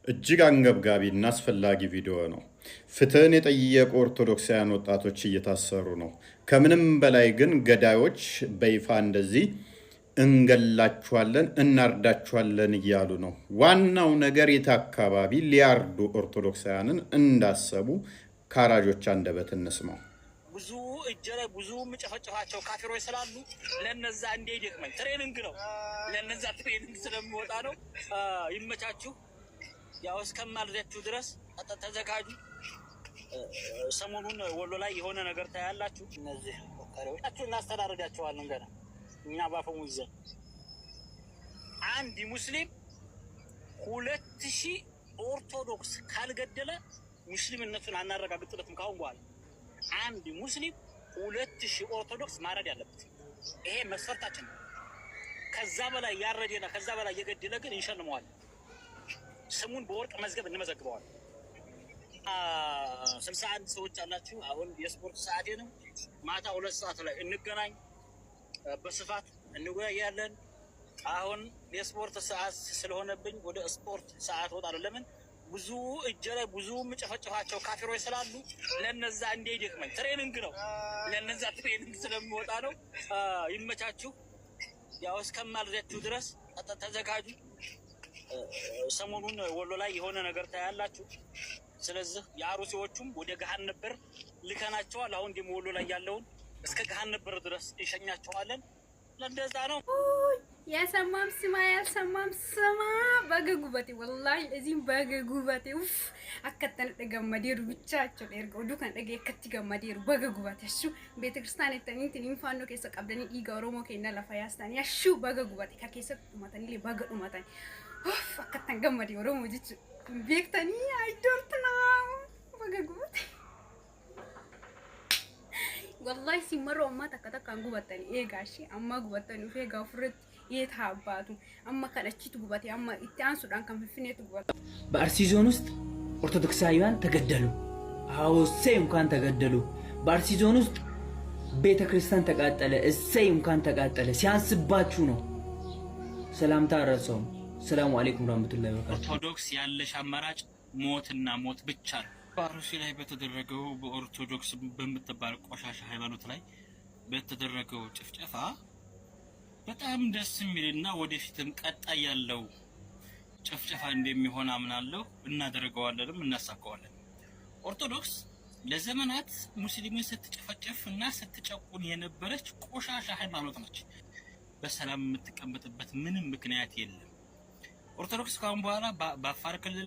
እጅግ አንገብጋቢና አስፈላጊ ቪዲዮ ነው። ፍትህን የጠየቁ ኦርቶዶክሳውያን ወጣቶች እየታሰሩ ነው። ከምንም በላይ ግን ገዳዮች በይፋ እንደዚህ እንገላችኋለን፣ እናርዳችኋለን እያሉ ነው። ዋናው ነገር የት አካባቢ ሊያርዱ ኦርቶዶክሳውያንን እንዳሰቡ ካራጆች አንደበት እንስማው። ብዙ እጀ ላይ ብዙ ምጨፈጨፋቸው ካፊሮች ስላሉ ለነዛ እንደ ይደክመኝ ትሬኒንግ ነው። ለነዛ ትሬኒንግ ስለሚወጣ ነው። ይመቻችሁ። ያው እስከማልዘችሁ ድረስ ተዘጋጁ። ሰሞኑን ወሎ ላይ የሆነ ነገር ታያላችሁ። እነዚህ ወካሪዎች እናስተዳርጋቸዋለን። ገና እኛ ባፈሙ ይዘን አንድ ሙስሊም 2000 ኦርቶዶክስ ካልገደለ ሙስሊምነቱን አናረጋግጥለትም። ካሁን በኋላ አንድ ሙስሊም 2000 ኦርቶዶክስ ማረድ ያለበት ይሄ መስፈርታችን ነው። ከዛ በላይ ያረደና ከዛ በላይ የገደለ ግን እንሸልመዋለን። ስሙን በወርቅ መዝገብ እንመዘግበዋለን። 61 ሰዎች አላችሁ። አሁን የስፖርት ሰዓቴ ነው። ማታ 2 ሰዓት ላይ እንገናኝ፣ በስፋት እንወያያለን። አሁን የስፖርት ሰዓት ስለሆነብኝ ወደ ስፖርት ሰዓት ወጣለሁ። ለምን ብዙ እጀ ላይ ብዙ ምጨፈጨፋቸው ካፊሮች ስላሉ ለነዛ እንደ ይደክመኝ ትሬኒንግ ነው። ለነዛ ትሬኒንግ ስለሚወጣ ነው። ይመቻችሁ። ያው እስከማልዘችሁ ድረስ ተዘጋጁ። ሰሞኑን ወሎ ላይ የሆነ ነገር ታያላችሁ። ስለዚህ የአሩሲዎቹም ወደ ገሃን ነበር ልከናቸዋል። አሁን ደግሞ ወሎ ላይ ያለውን እስከ ገሃን ነበር ድረስ እንሸኛቸዋለን። ለእንደዛ ነው። ያሰማም ስማ ያሰማም ስማ በገጉበቴ ወላሂ እዚህም በገጉበቴ ኡፍ አከተን ደገመዴሩ ብቻቸው ለርጎ ዱካን ደገ ከቲ ገመዴሩ በገጉበቴ እሱ ቤተክርስቲያን የተኝትን ኢንፋኖ ከሰ ቀብደኒ ዲጋ ኦሮሞ ከና ለፋያስታን ያሹ በገጉበቴ ከከሰ ማታኒ ለበገዱ ማታኒ ኡፍ አከተን ገመዴ ኦሮሞ ጅች ቤክተኒ አይዶርትና በገጉበቴ والله سيمرو ما تكتك عن قبتني إيه قاشي أما قبتني وفيه قفرت يتحباتو أما كنشيت قبتي أما إتيان سودان كان في فينيت قبت بارسيزون است أرثوذكسايان تجدلوا أو سيم كان تجدلوا بارسيزون است بيت كريستيان تقاتله السيم كان تقاتله سيانس باتشونو سلام تارسوم السلام عليكم ورحمة الله وبركاته أرثوذكس ያለሽ አማራጭ ሞትና ሞት ብቻ ነው። ባሩሲ ላይ በተደረገው በኦርቶዶክስ በመተባል ቆሻሻ ሃይማኖት ላይ በተደረገው ጭፍጨፋ በጣም ደስ የሚልና ወደፊትም ቀጣይ ያለው ጭፍጨፋ እንደሚሆን አምናለሁ። እናደርገዋለንም እናሳካዋለን። ኦርቶዶክስ ለዘመናት ሙስሊሙን ስትጨፈጨፍና ስትጨቁን የነበረች ቆሻሻ ሃይማኖት ነች። በሰላም የምትቀመጥበት ምንም ምክንያት የለም። ኦርቶዶክስ ካሁን በኋላ በአፋር ክልል